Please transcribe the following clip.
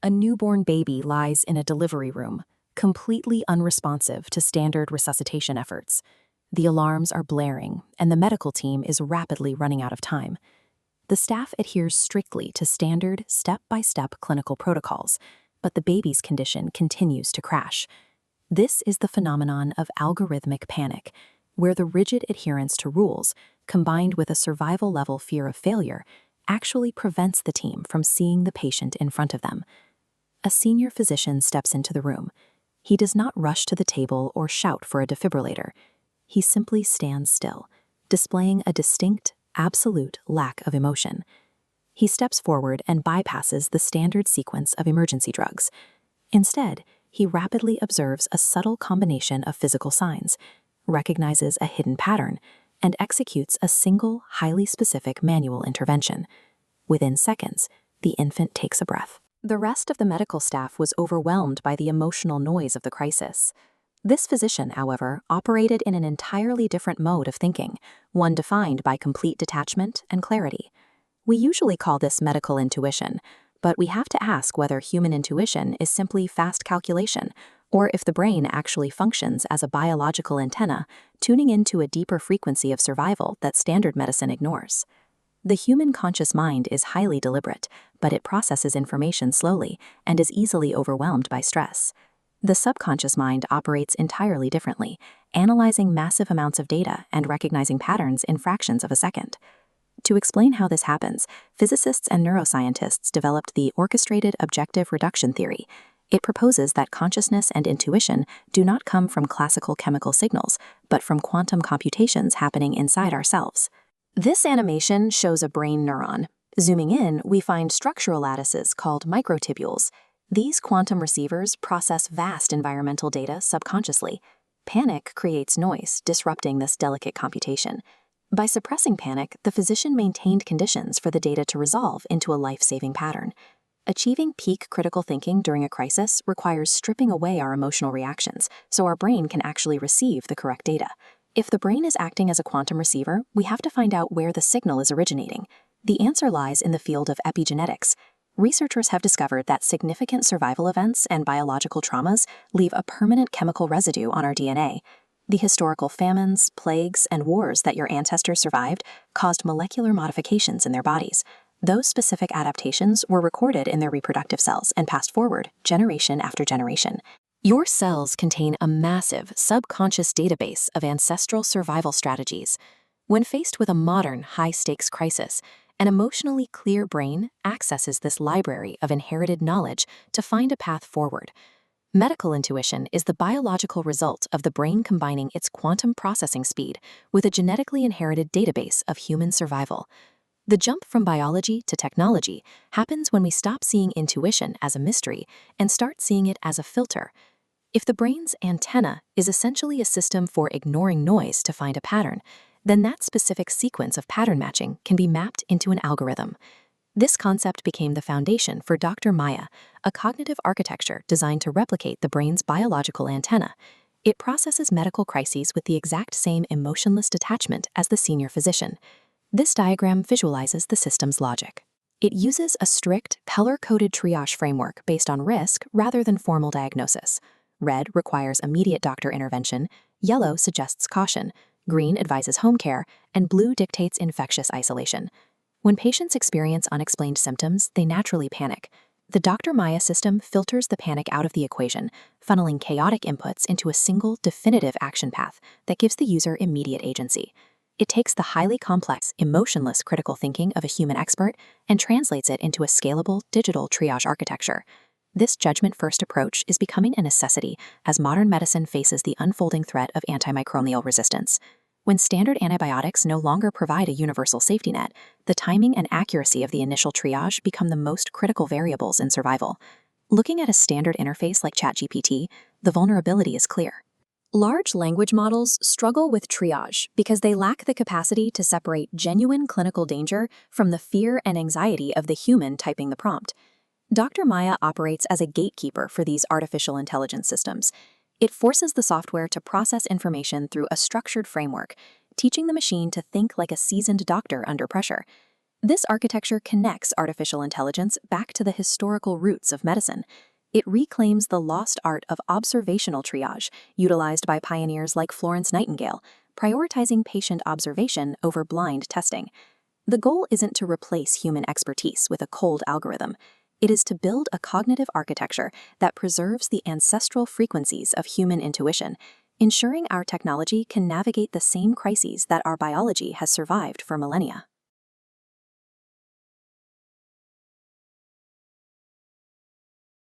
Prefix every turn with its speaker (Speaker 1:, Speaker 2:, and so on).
Speaker 1: A newborn baby lies in a delivery room, completely unresponsive to standard resuscitation efforts. The alarms are blaring, and the medical team is rapidly running out of time. The staff adheres strictly to standard step-by-step clinical protocols, but the baby's condition continues to crash. This is the phenomenon of algorithmic panic, where the rigid adherence to rules, combined with a survival-level fear of failure, actually prevents the team from seeing the patient in front of them. A senior physician steps into the room. He does not rush to the table or shout for a defibrillator. He simply stands still, displaying a distinct, absolute lack of emotion. He steps forward and bypasses the standard sequence of emergency drugs. Instead, he rapidly observes a subtle combination of physical signs, recognizes a hidden pattern, and executes a single, highly specific manual intervention. Within seconds, the infant takes a breath. The rest of the medical staff was overwhelmed by the emotional noise of the crisis. This physician, however, operated in an entirely different mode of thinking, one defined by complete detachment and clarity. We usually call this medical intuition, but we have to ask whether human intuition is simply fast calculation, or if the brain actually functions as a biological antenna, tuning into a deeper frequency of survival that standard medicine ignores. The human conscious mind is highly deliberate, but it processes information slowly and is easily overwhelmed by stress. The subconscious mind operates entirely differently, analyzing massive amounts of data and recognizing patterns in fractions of a second. To explain how this happens, physicists and neuroscientists developed the orchestrated objective reduction theory. It proposes that consciousness and intuition do not come from classical chemical signals, but from quantum computations happening inside ourselves. This animation shows a brain neuron. Zooming in, we find structural lattices called microtubules. These quantum receivers process vast environmental data subconsciously. Panic creates noise, disrupting this delicate computation. By suppressing panic, the physician maintained conditions for the data to resolve into a life-saving pattern. Achieving peak critical thinking during a crisis requires stripping away our emotional reactions so our brain can actually receive the correct data. If the brain is acting as a quantum receiver, we have to find out where the signal is originating. The answer lies in the field of epigenetics. Researchers have discovered that significant survival events and biological traumas leave a permanent chemical residue on our DNA. The historical famines, plagues, and wars that your ancestors survived caused molecular modifications in their bodies. Those specific adaptations were recorded in their reproductive cells and passed forward generation after generation. Your cells contain a massive subconscious database of ancestral survival strategies. When faced with a modern, high-stakes crisis, an emotionally clear brain accesses this library of inherited knowledge to find a path forward. Medical intuition is the biological result of the brain combining its quantum processing speed with a genetically inherited database of human survival. The jump from biology to technology happens when we stop seeing intuition as a mystery and start seeing it as a filter. If the brain's antenna is essentially a system for ignoring noise to find a pattern, then that specific sequence of pattern matching can be mapped into an algorithm. This concept became the foundation for Dr. Maya, a cognitive architecture designed to replicate the brain's biological antenna. It processes medical crises with the exact same emotionless detachment as the senior physician. This diagram visualizes the system's logic. It uses a strict, color-coded triage framework based on risk rather than formal diagnosis. Red requires immediate doctor intervention, yellow suggests caution, green advises home care, and blue dictates infectious isolation. When patients experience unexplained symptoms, they naturally panic. The Dr. Maya system filters the panic out of the equation, funneling chaotic inputs into a single, definitive action path that gives the user immediate agency. It takes the highly complex, emotionless critical thinking of a human expert and translates it into a scalable, digital triage architecture. This judgment-first approach is becoming a necessity as modern medicine faces the unfolding threat of antimicrobial resistance. When standard antibiotics no longer provide a universal safety net, the timing and accuracy of the initial triage become the most critical variables in survival. Looking at a standard interface like ChatGPT, the vulnerability is clear. Large language models struggle with triage because they lack the capacity to separate genuine clinical danger from the fear and anxiety of the human typing the prompt. Dr. Maya operates as a gatekeeper for these artificial intelligence systems. It forces the software to process information through a structured framework, teaching the machine to think like a seasoned doctor under pressure. This architecture connects artificial intelligence back to the historical roots of medicine. It reclaims the lost art of observational triage, utilized by pioneers like Florence Nightingale, prioritizing patient observation over blind testing. The goal isn't to replace human expertise with a cold algorithm. It is to build a cognitive architecture that preserves the ancestral frequencies of human intuition, ensuring our technology can navigate the same crises that our biology has survived for millennia.